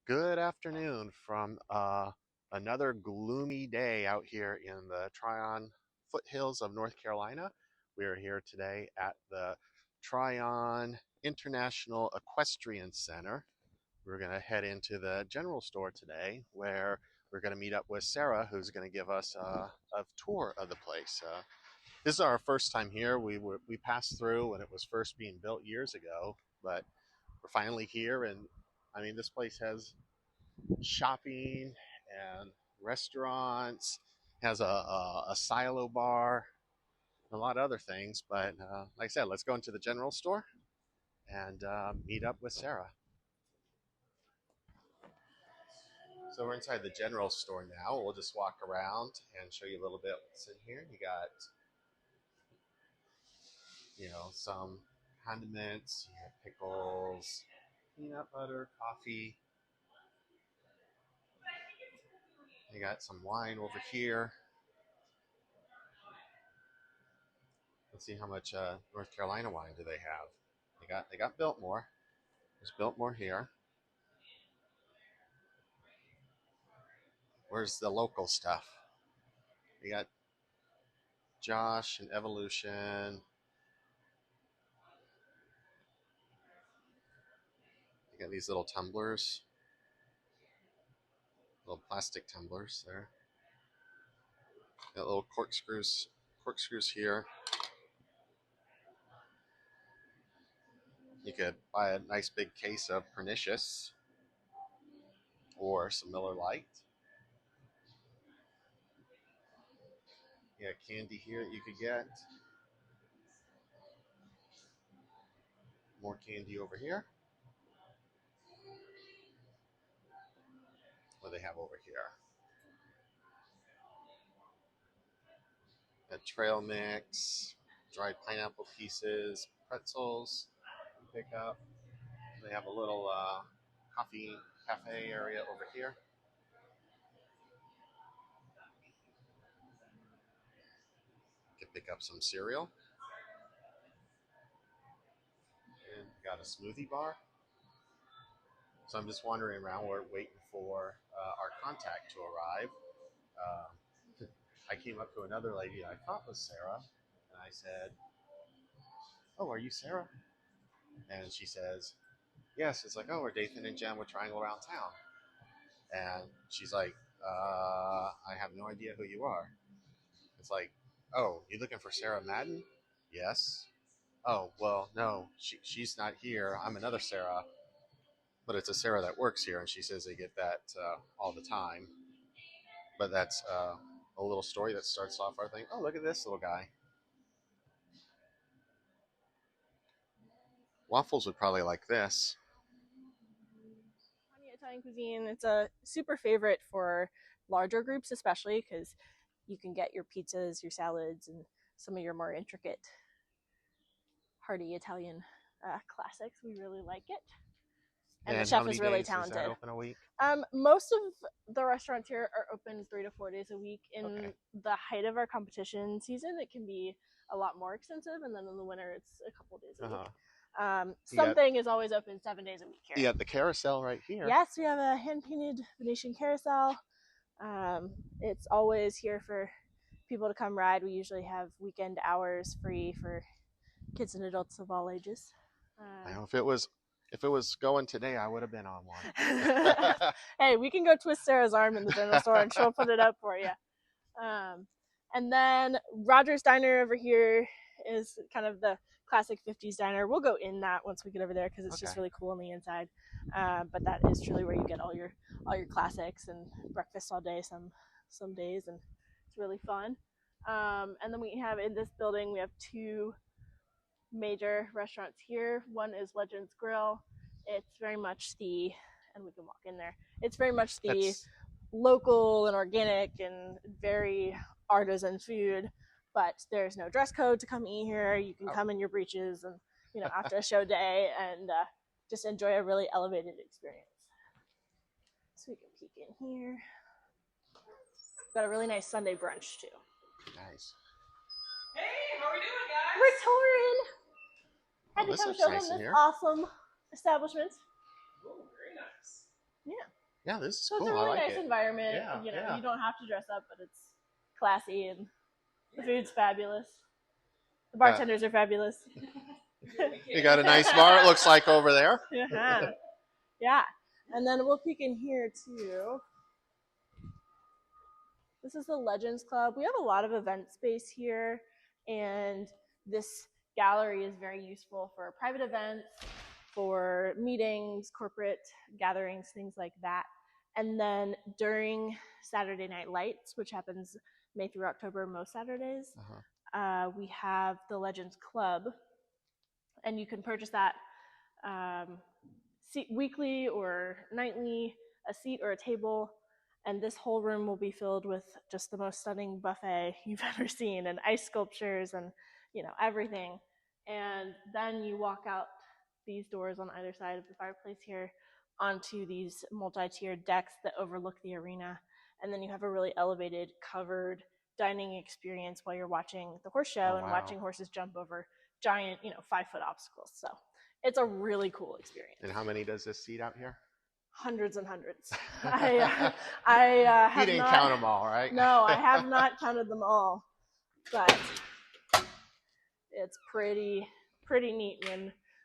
Good afternoon from another gloomy day out here in the Tryon foothills of North Carolina. We are here today at the Tryon International Equestrian Center. We're going to head into the general store today where we're going to meet up with Sarah, who's going to give us a tour of the place. This is our first time here. We passed through when it was first being built years ago, but we're finally here, and I mean, this place has shopping and restaurants, has a silo bar, a lot of other things. But like I said, let's go into the general store and meet up with Sarah. So we're inside the general store now. We'll just walk around and show you a little bit what's in here. You got, some condiments, you have pickles, peanut butter, coffee. You got some wine over here. Let's see how much North Carolina wine do they have. They got Biltmore. There's Biltmore here. Where's the local stuff? We got Josh and Evolution. You got these little tumblers, little plastic tumblers there. Got little corkscrews here. You could buy a nice big case of Pernicious or some Miller Lite. You got candy here that you could get. More candy over here. What do they have over here? A trail mix, dried pineapple pieces, pretzels. Pick up. They have a little coffee cafe area over here. You can pick up some cereal. And got a smoothie bar. So I'm just wandering around. We're waiting for our contact to arrive. I came up to another lady I thought was Sarah, and I said, "Oh, are you Sarah?" And she says, "Yes." It's like, "Oh, we're Dathan and Jen. We're triangle around town." And she's like, "I have no idea who you are." It's like, "Oh, you looking for Sarah Madden?" "Yes." "Oh, well, no, she's not here. I'm another Sarah, but it's a Sarah that works here." And she says they get that all the time. But that's a little story that starts off our thing. Oh, look at this little guy. Waffles would probably like this. Italian cuisine, it's a super favorite for larger groups, especially because you can get your pizzas, your salads, and some of your more intricate, hearty Italian classics. We really like it. And the chef is really talented. Is that open a week? Most of the restaurants here are open 3 to 4 days a week. In the height of our competition season, it can be a lot more extensive, and then in the winter, it's a couple days a week. Something is always open 7 days a week here. You got the carousel right here. Yes, we have a hand-painted Venetian carousel. It's always here for people to come ride. We usually have weekend hours free for kids and adults of all ages. I know if it was going today, I would have been on one. Hey, we can go twist Sarah's arm in the general store and she'll put it up for you. And then Roger's Diner over here is kind of the classic 50s diner. We'll go in that once we get over there because it's just really cool on the inside. But that is truly where you get all your classics and breakfast all day some days, and it's really fun. And then we have in this building, we have 2 major restaurants here. One is Legends Grill. It's very much and we can walk in there. It's very much local and organic and very artisan food, but there's no dress code to come eat here. You can come in your breeches and after a show day and just enjoy a really elevated experience. So we can peek in here. Got a really nice Sunday brunch too. Nice. Hey, how are we doing, guys? We're touring. Had to come show them this awesome establishment. Oh, very nice. Yeah, this is So cool. it's a really I like nice it. environment. Yeah, You know, yeah. you don't have to dress up, but it's classy and the food's fabulous. The bartenders are fabulous. You got a nice bar, it looks like, over there. Yeah. And then we'll peek in here too. This is the Legends Club. We have a lot of event space here, and this gallery is very useful for private events, for meetings, corporate gatherings, things like that. And then during Saturday Night Lights, which happens May through October most Saturdays, we have the Legends Club, and you can purchase that weekly or nightly, a seat or a table, and this whole room will be filled with just the most stunning buffet you've ever seen, and ice sculptures and everything. And then you walk out these doors on either side of the fireplace here onto these multi-tiered decks that overlook the arena, and then you have a really elevated covered dining experience while you're watching the horse show and watching horses jump over giant 5-foot obstacles. So it's a really cool experience. And how many does this seat out here? Hundreds and hundreds. I you didn't count them all, right? No, I have not counted them all, but it's pretty neat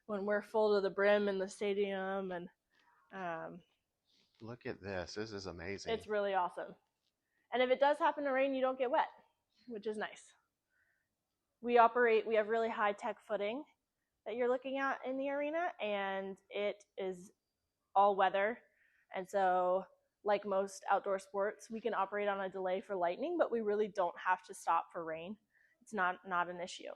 when we're full to the brim in the stadium. And look at this. This is amazing. It's really awesome. And if it does happen to rain, you don't get wet, which is nice. We have really high tech footing that you're looking at in the arena, and it is all weather. And so, like most outdoor sports, we can operate on a delay for lightning, but we really don't have to stop for rain. It's not an issue.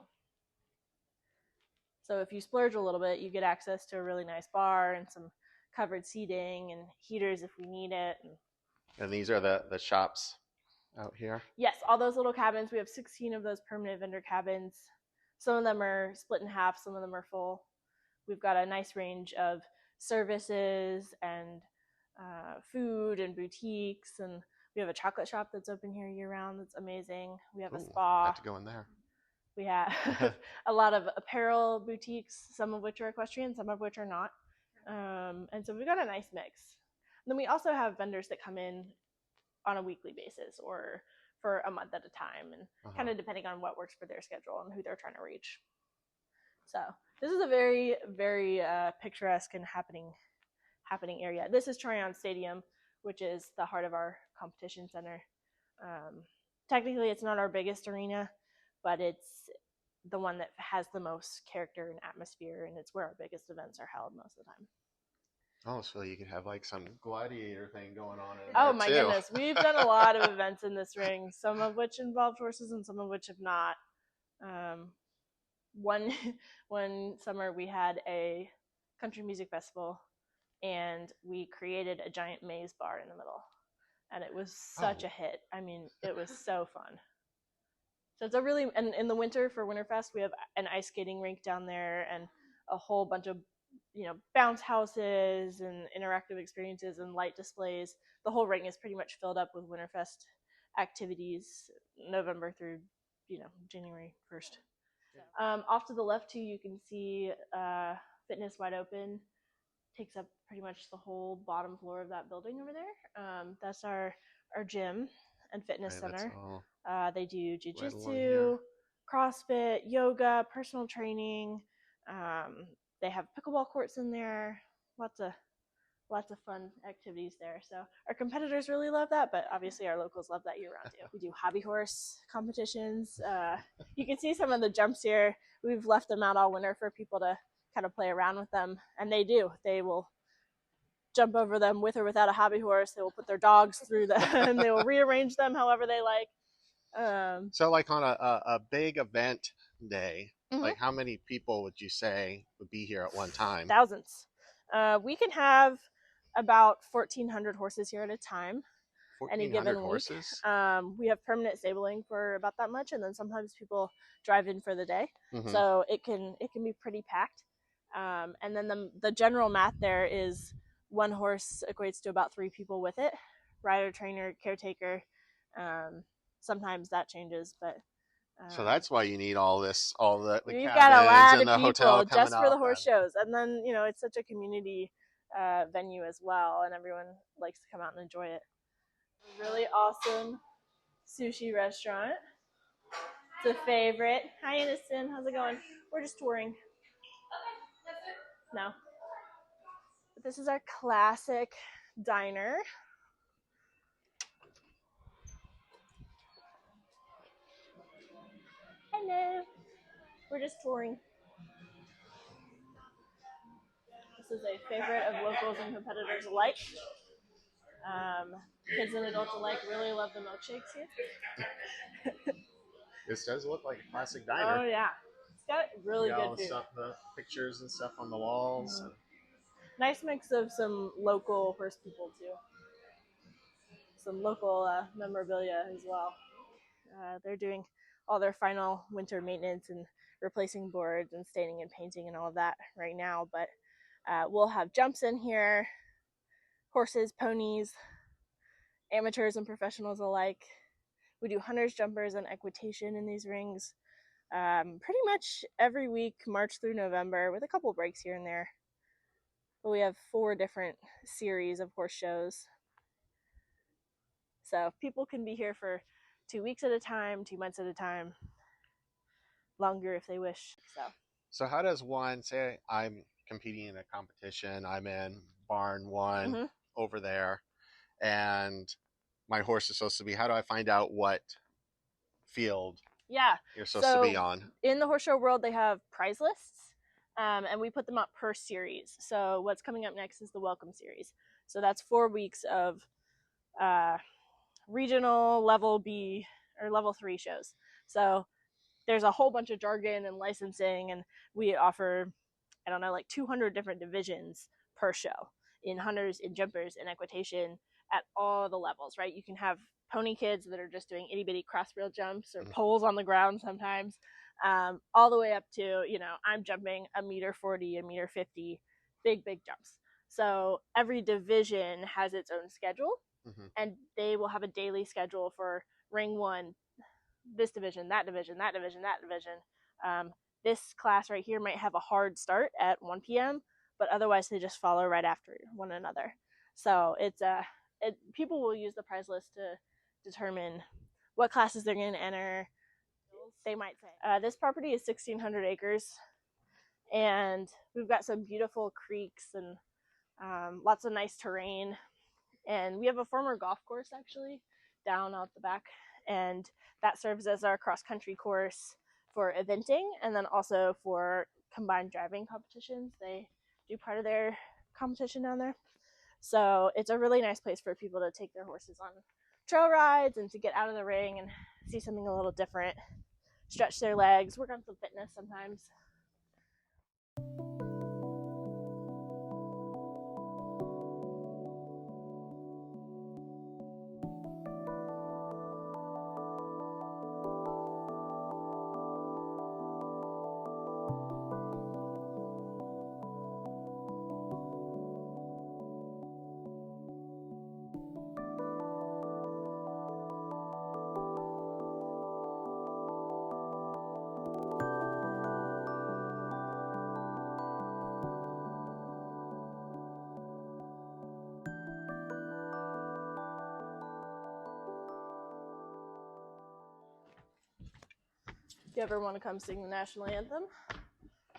So if you splurge a little bit, you get access to a really nice bar and some covered seating and heaters if we need it. And these are the shops out here? Yes, all those little cabins. We have 16 of those permanent vendor cabins. Some of them are split in half, some of them are full. We've got a nice range of services and food and boutiques, and we have a chocolate shop that's open here year round that's amazing. We have a spa. I have to go in there. We have a lot of apparel boutiques, some of which are equestrian, some of which are not. And so we've got a nice mix. And then we also have vendors that come in on a weekly basis or for a month at a time, and kind of depending on what works for their schedule and who they're trying to reach. So this is a very, very picturesque and happening area. This is Tryon Stadium, which is the heart of our competition center. Technically, it's not our biggest arena, but it's the one that has the most character and atmosphere, and it's where our biggest events are held most of the time. I almost feel you could have like some gladiator thing going on in Oh there my too. goodness, we've done a lot of events in this ring, some of which involved horses and some of which have not. One summer we had a country music festival, and we created a giant maze bar in the middle, and it was such a hit. I mean, it was so fun. So it's and in the winter for Winterfest, we have an ice skating rink down there and a whole bunch of bounce houses and interactive experiences and light displays. The whole ring is pretty much filled up with Winterfest activities, November through January 1st. Off to the left too, you can see Fitness Wide Open takes up pretty much the whole bottom floor of that building over there. That's our gym and fitness center. They do jiu-jitsu, CrossFit, yoga, personal training. They have pickleball courts in there. Lots of fun activities there. So our competitors really love that, but obviously our locals love that year round too. We do hobby horse competitions. You can see some of the jumps here. We've left them out all winter for people to kind of play around with them, and they do. They will jump over them with or without a hobby horse. They will put their dogs through them and they will rearrange them however they like. So like on a big event day, like how many people would you say would be here at one time? Thousands. We can have about 1,400 horses here at a time. Any given horses? Week. We have permanent stabling for about that much, and then sometimes people drive in for the day. So it can be pretty packed. And then the general math there is one horse equates to about 3 people with it: rider, trainer, caretaker. Sometimes that changes, but so that's why you need all the you've cabins got a lot and of the people hotel just for the horse shows. And then it's such a community venue as well, and everyone likes to come out and enjoy it. A really awesome sushi restaurant. It's a favorite. Hi, Aniston. How's it going? We're just touring. No. But this is our classic diner. Hello. We're just touring. This is a favorite of locals and competitors alike. Kids and adults alike really love the milkshakes here. This does look like a classic diner. Oh yeah, it's got really all good the food. stuff, the pictures and stuff on the walls. Mm-hmm. Nice mix of some local horse people too. Some local memorabilia as well. They're doing all their final winter maintenance and replacing boards and staining and painting and all of that right now. But we'll have jumps in here, horses, ponies, amateurs and professionals alike. We do hunters, jumpers, and equitation in these rings pretty much every week, March through November, with a couple breaks here and there. But we have 4 different series of horse shows. So people can be here for 2 weeks at a time, 2 months at a time, longer if they wish. So how does one say I'm competing in a competition, I'm in barn 1 over there, and my horse is supposed to be, how do I find out what field you're supposed to be on? In the horse show world, they have prize lists, and we put them up per series. So what's coming up next is the Welcome Series. So that's 4 weeks of regional level B or level 3 shows. So there's a whole bunch of jargon and licensing, and we offer, I don't know, like 200 different divisions per show in hunters, in jumpers, in equitation, at all the levels, right? You can have pony kids that are just doing itty bitty cross rail jumps or poles on the ground sometimes, all the way up to, you know, I'm jumping 1.40 m, 1.50 m, big jumps. So every division has its own schedule, and they will have a daily schedule for ring 1, this division, that division, that division, that division. This class right here might have a hard start at 1 p.m., but otherwise they just follow right after one another. So it's people will use the prize list to determine what classes they're going to enter. They might say, this property is 1,600 acres, and we've got some beautiful creeks and lots of nice terrain. And we have a former golf course actually down out the back, and that serves as our cross-country course for eventing, and then also for combined driving competitions. They do part of their competition down there. So it's a really nice place for people to take their horses on trail rides and to get out of the ring and see something a little different, stretch their legs, work on some fitness sometimes. If you ever want to come sing the national anthem,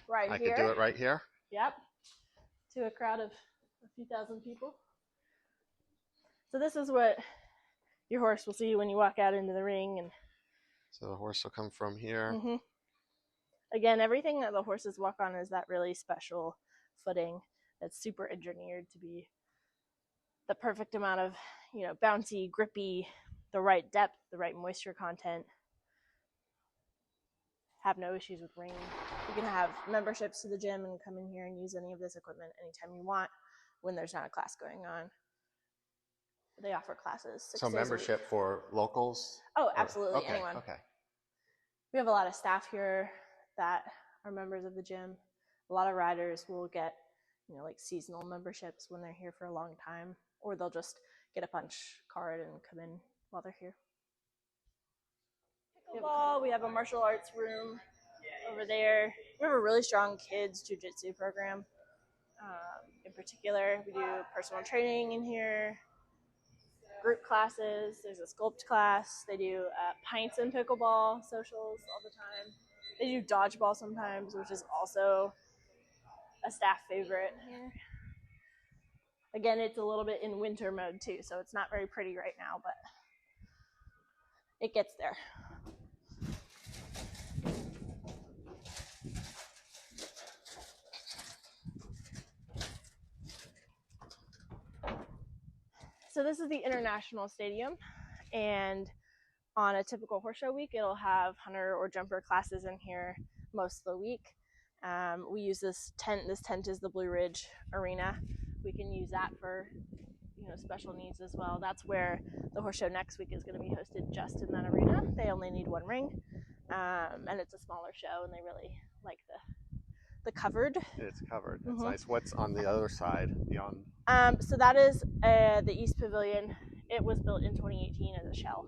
right here. I could do it right here? Yep. To a crowd of a few thousand people. So this is what your horse will see when you walk out into the ring. And so the horse will come from here. Again, everything that the horses walk on is that really special footing that's super engineered to be the perfect amount of, you know, bouncy, grippy, the right depth, the right moisture content. Have no issues with rain. You can have memberships to the gym and come in here and use any of this equipment anytime you want when there's not a class going on. They offer classes 6 So days membership a week. for locals? Oh, absolutely, okay, anyone. Okay. We have a lot of staff here that are members of the gym. A lot of riders will get, you know, like seasonal memberships when they're here for a long time, or they'll just get a punch card and come in while they're here. Pickleball, we have a martial arts room over there. We have a really strong kids jiu-jitsu program. In particular, we do personal training in here, group classes. There's a sculpt class. They do pints and pickleball socials all the time. They do dodgeball sometimes, which is also a staff favorite here. Again, it's a little bit in winter mode too, so it's not very pretty right now, but it gets there. So this is the International Stadium, and on a typical horse show week, it'll have hunter or jumper classes in here most of the week. We use this tent. This tent is the Blue Ridge Arena. We can use that for special needs as well. That's where the horse show next week is going to be hosted, just in that arena. They only need one ring, and it's a smaller show, and they really like the covered. It's covered. It's nice. What's on the other side beyond? So that is the East Pavilion. It was built in 2018 as a shell,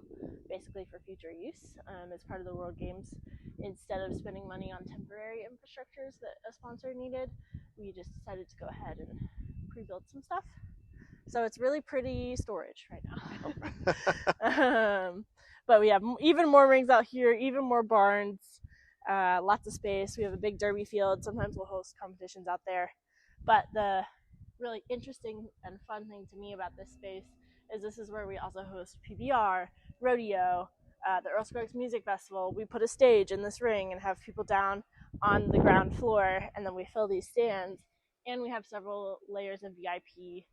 basically for future use as part of the World Games. Instead of spending money on temporary infrastructures that a sponsor needed, we just decided to go ahead and pre-build some stuff. So it's really pretty storage right now. But we have even more rings out here, even more barns, lots of space. We have a big derby field. Sometimes we'll host competitions out there. But the really interesting and fun thing to me about this space is this is where we also host PBR, Rodeo, the Earl Scruggs Music Festival. We put a stage in this ring and have people down on the ground floor, and then we fill these stands. And we have several layers of VIP,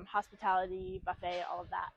hospitality, buffet, all of that.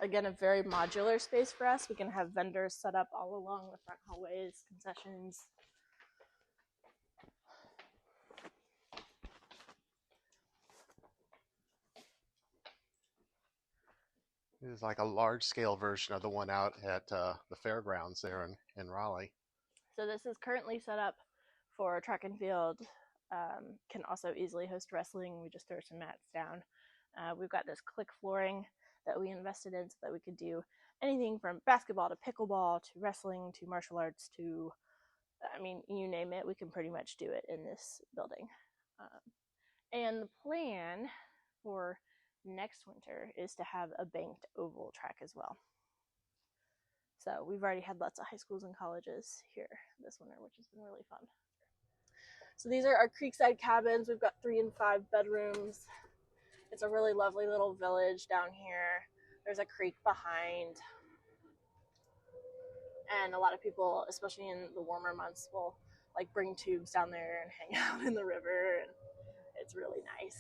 Again, a very modular space for us. We can have vendors set up all along the front hallways, concessions. It is like a large-scale version of the one out at the fairgrounds there in Raleigh. So this is currently set up for track and field. Can also easily host wrestling. We just throw some mats down. We've got this click flooring that we invested in so that we could do anything from basketball to pickleball to wrestling to martial arts to, I mean, you name it, we can pretty much do it in this building. And the plan for next winter is to have a banked oval track as well. So we've already had lots of high schools and colleges here this winter, which has been really fun. So these are our Creekside cabins. We've got 3 and 5 bedrooms. It's a really lovely little village down here. There's a creek behind. And a lot of people, especially in the warmer months, will like bring tubes down there and hang out in the river. And it's really nice.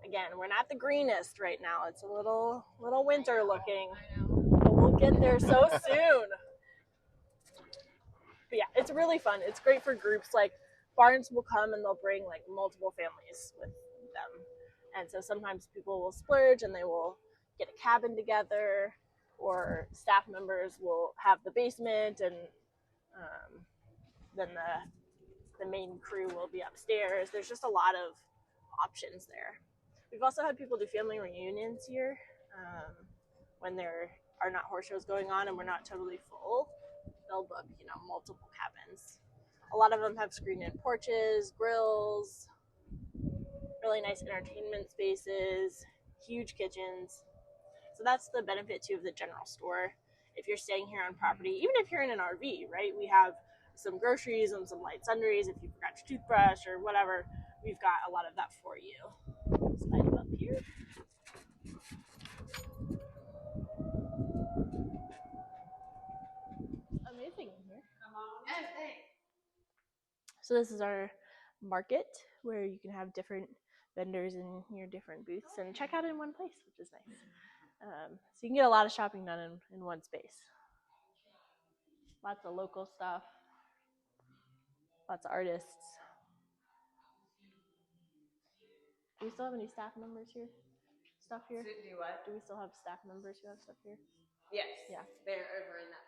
Again, we're not the greenest right now. It's a little winter looking, but we'll get there so soon. But yeah, it's really fun. It's great for groups. Like barns will come and they'll bring like multiple families with them. And so sometimes people will splurge and they will get a cabin together, or staff members will have the basement, and then the main crew will be upstairs. There's just a lot of options there. We've also had people do family reunions here when there are not horse shows going on and we're not totally full. They'll book, multiple cabins. A lot of them have screened-in porches, grills, really nice entertainment spaces, huge kitchens. So that's the benefit too of the general store, if you're staying here on property, even if you're in an RV, right? We have some groceries and some light sundries. If you forgot your toothbrush or whatever, we've got a lot of that for you. Slide them up here. Amazing in here. Come on. So this is our market where you can have different vendors in your different booths and check out in one place, which is nice. So you can get a lot of shopping done in one space. Lots of local stuff. Lots of artists. Do we still have any staff members here? Stuff here? Do what? Do we still have staff members who have stuff here? Yes. Yeah. They're over in that